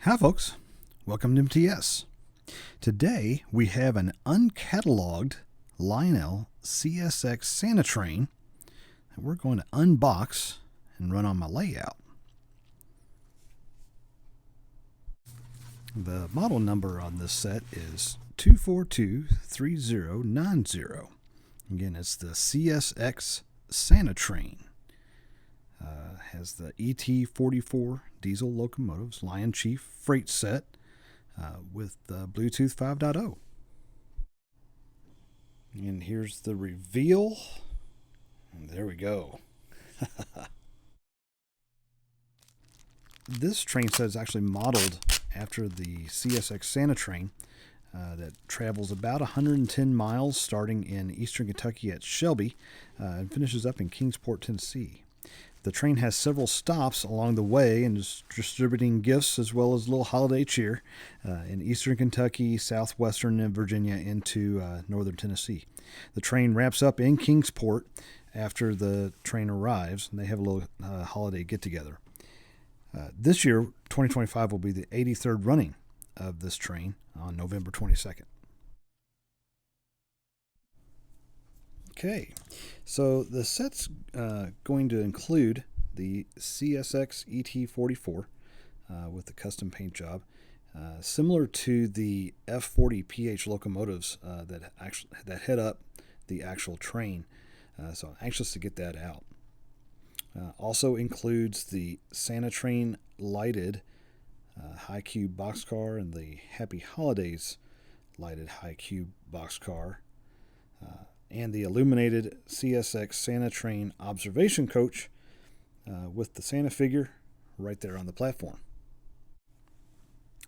Hi folks, welcome to MTS. Today we have an uncatalogued Lionel CSX Santa train that we're going to unbox and run on my layout. The model number on this set is 2423090. Again, it's the CSX Santa train. Has the ET44 diesel locomotives, Lion Chief freight set with Bluetooth 5.0. And here's the reveal. And there we go. This train set is actually modeled after the CSX Santa train that travels about 110 miles starting in eastern Kentucky at Shelby and finishes up in Kingsport, Tennessee. The train has several stops along the way and is distributing gifts as well as a little holiday cheer in eastern Kentucky, southwestern and Virginia into northern Tennessee. The train wraps up in Kingsport after the train arrives, and they have a little holiday get-together. This year, 2025, will be the 83rd running of this train on November 22nd. Okay, so the set's going to include the CSX ET44 with the custom paint job, similar to the F40 PH locomotives that head up the actual train. So I'm anxious to get that out. Also includes the Santa train lighted high cube boxcar and the Happy Holidays lighted high cube boxcar. And the illuminated CSX Santa train observation coach with the Santa figure right there on the platform.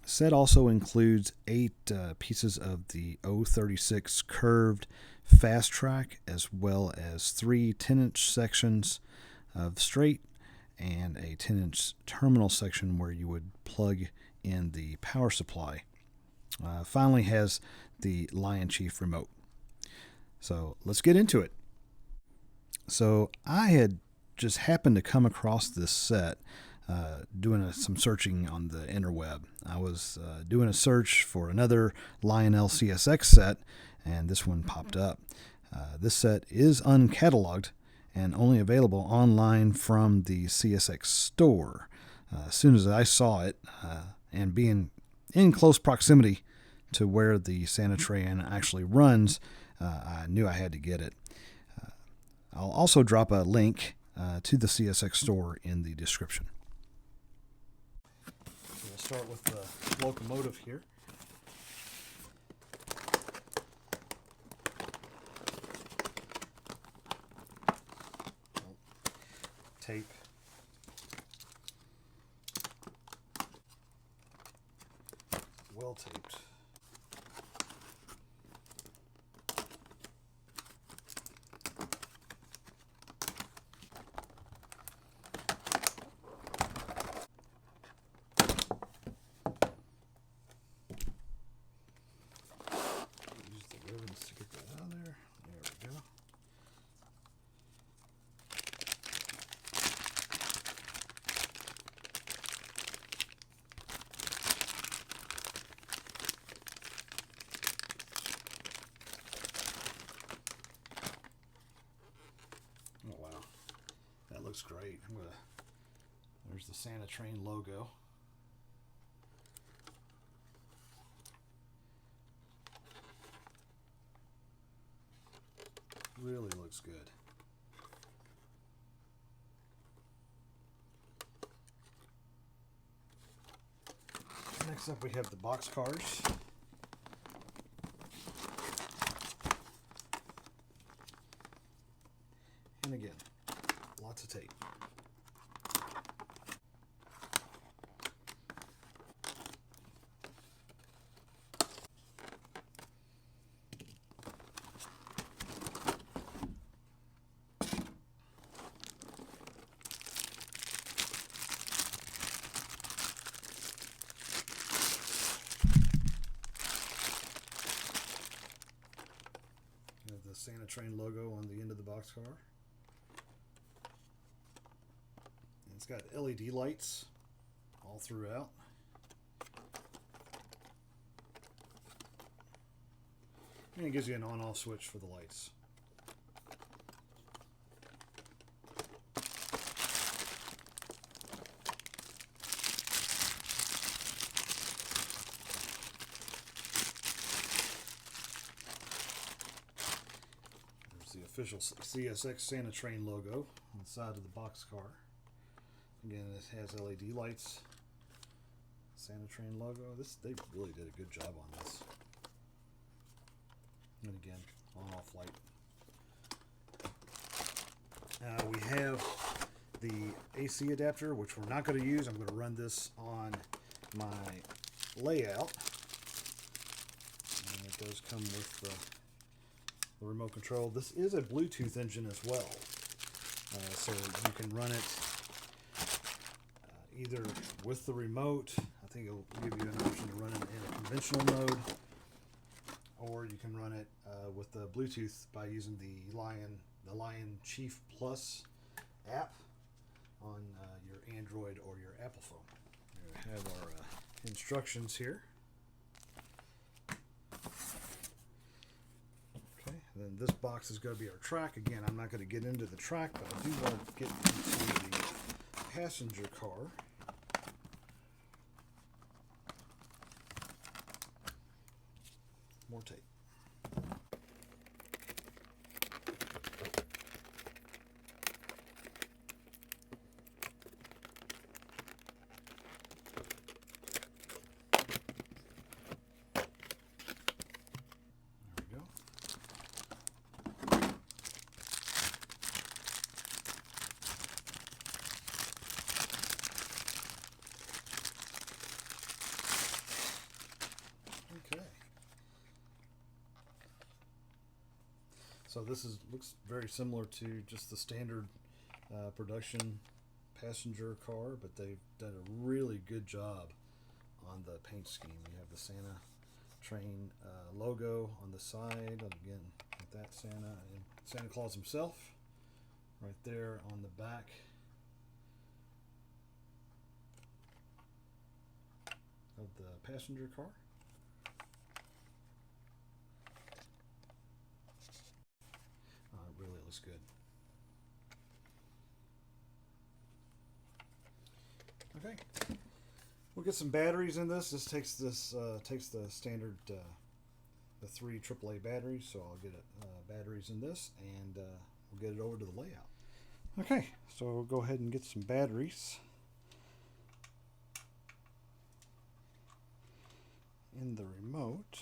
The set also includes 8 pieces of the 036 curved fast track, as well as 3 10-inch sections of straight and a 10-inch terminal section where you would plug in the power supply. Finally has the Lion Chief remote. So let's get into it. So I had just happened to come across this set doing some searching on the interweb. I was doing a search for another Lionel CSX set, and this one popped up. This set is uncatalogued and only available online from the CSX store. As soon as I saw it, and being in close proximity to where the Santa train actually runs, I knew I had to get it. I'll also drop a link to the CSX store in the description. So we'll start with the locomotive here. Tape. Well taped. To get that out of there. There we go. Oh wow, that looks great. There's the Santa train logo. Really looks good. Next up we have the box cars. And again, lots of tape. The Santa train logo on the end of the boxcar. It's got LED lights all throughout. And it gives you an on-off switch for the lights. There's the official CSX Santa train logo on the side of the box car. Again, it has LED lights. Santa train logo. They really did a good job on this. And again, on-off light. We have the AC adapter, which we're not going to use. I'm going to run this on my layout. And it does come with the remote control. This is a Bluetooth engine as well. So you can run it either with the remote. I think it'll give you an option to run it in a conventional mode, or you can run it with the Bluetooth by using the Lion Chief Plus app on your Android or your Apple phone. We have our instructions here. Okay, and then this box is going to be our track. Again, I'm not going to get into the track, but I do want to get into the passenger car. More tape. There we go. Okay. So this looks very similar to just the standard production passenger car, but they've done a really good job on the paint scheme. You have the Santa train logo on the side, again with that Santa and Santa Claus himself right there on the back of the passenger car. Really looks good. Okay, we'll get some batteries in this. This takes the standard the 3 AAA batteries, so I'll get batteries in this, and we'll get it over to the layout. Okay, so we'll go ahead and get some batteries in the remote.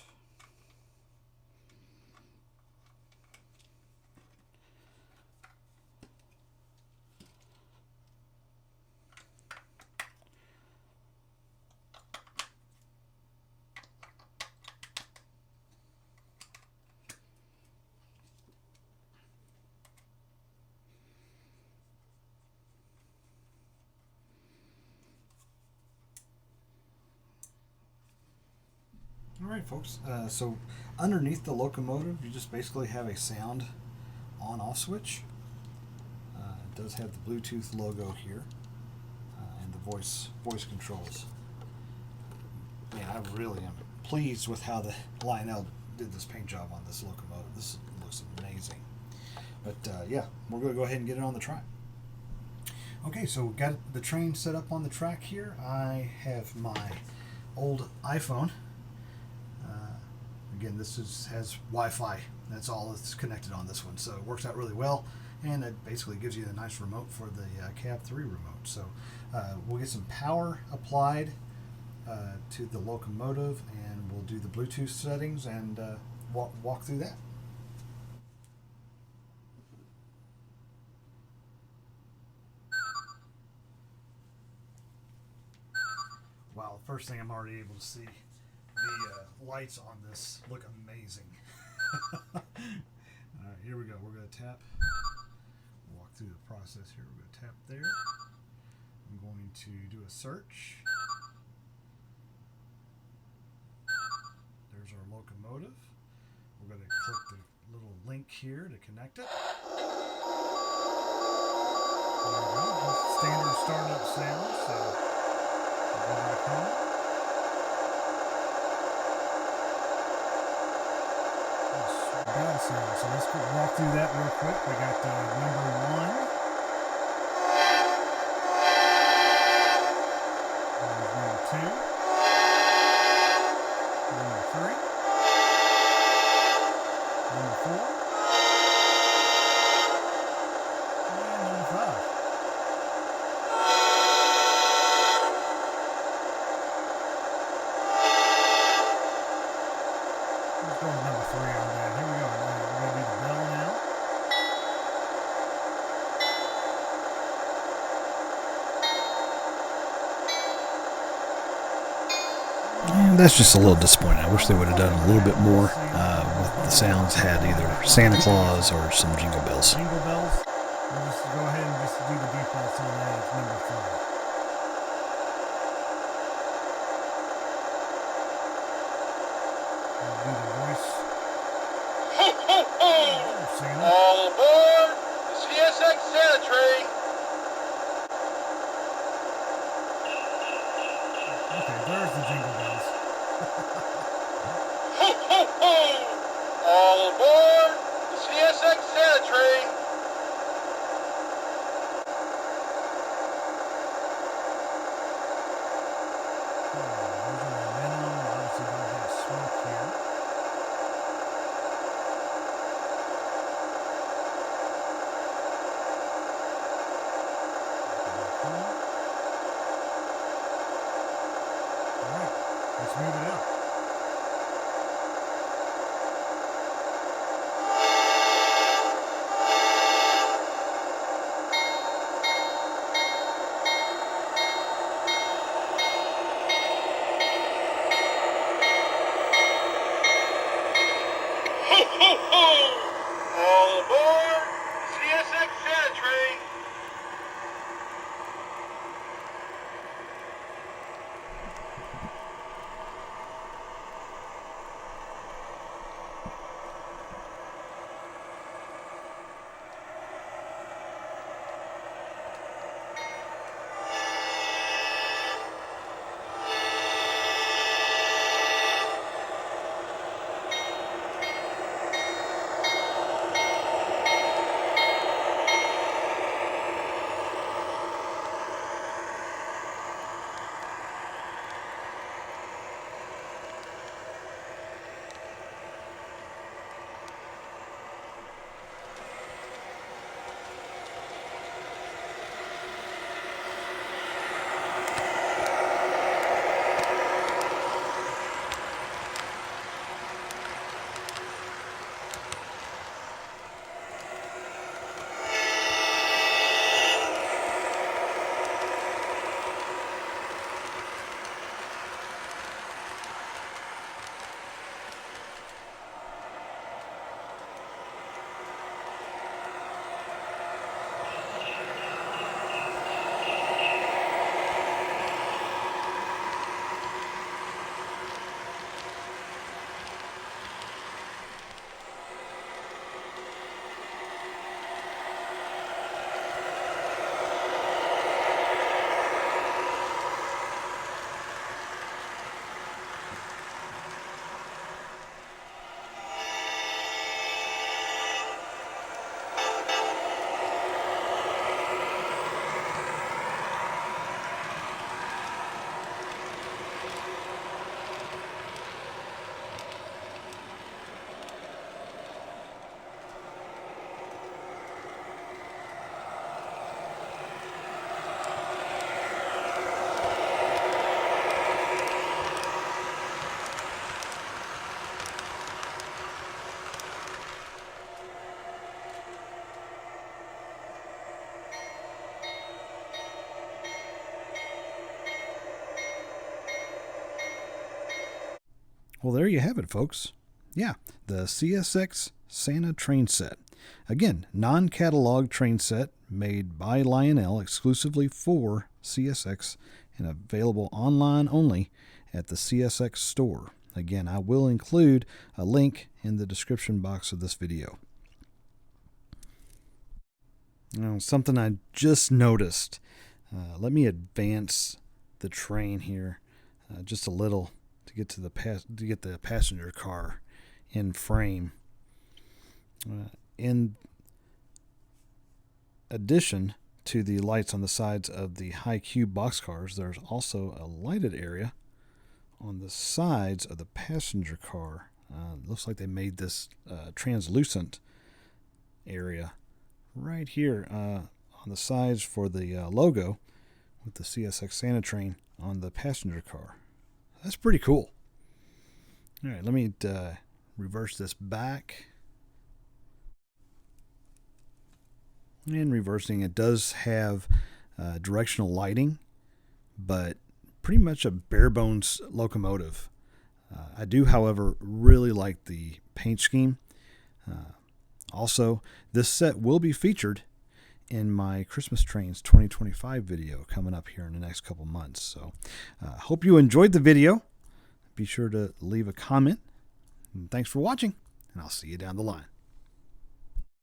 Alright folks, so underneath the locomotive you just basically have a sound on-off switch. It does have the Bluetooth logo here and the voice controls. Man, I really am pleased with how the Lionel did this paint job on this locomotive. This looks amazing. But yeah, we're going to go ahead and get it on the track. Okay, so we've got the train set up on the track here. I have my old iPhone. Again, this has Wi-Fi. That's all that's connected on this one, so it works out really well, and it basically gives you a nice remote for the Cab 3 remote. So we'll get some power applied to the locomotive, and we'll do the Bluetooth settings and walk through that. Wow, the first thing I'm already able to see, the lights on this look amazing. Alright, here we go. We're going to tap. Walk through the process here. We're going to tap there. I'm going to do a search. There's our locomotive. We're going to click the little link here to connect it. There we go. Standard startup sound. So we'll go back home. sound. So let's walk through that real quick. We got number 1. There's number 2. Number 3. Number 4. And number 5. Let's go with number 3 on that. Here we go. We're going to do the bell now. And that's just a little disappointing. I wish they would have done a little bit more with the sounds had either Santa Claus or some jingle bells. Jingle bells. We'll just go ahead and just do the defaults on that. It's number 3. We'll do the voice. Ho, ho, ho! All aboard the CSX Santa train. Okay, there's the jingle bells. Ho, ho, ho! All aboard the CSX Santa train. Those are the minimum. Obviously, don't have smoke here. All right, let's move it up. Ho, ho, ho! All aboard the CSX Santa train. Well, there you have it, folks. Yeah, the CSX Santa train set. Again, non-catalog train set made by Lionel exclusively for CSX and available online only at the CSX store. Again, I will include a link in the description box of this video. Now, something I just noticed. Let me advance the train here just a little to get to the passenger car in frame. In addition to the lights on the sides of the high cube boxcars, there's also a lighted area on the sides of the passenger car. Looks like they made this translucent area right here on the sides for the logo with the CSX Santa train on the passenger car. That's pretty cool. All right, let me reverse this back. And reversing, it does have directional lighting, but pretty much a bare bones locomotive. I do, however, really like the paint scheme. Also, this set will be featured in my Christmas Trains 2025 video coming up here in the next couple months. So hope you enjoyed the video. Be sure to leave a comment. And thanks for watching, and I'll see you down the line.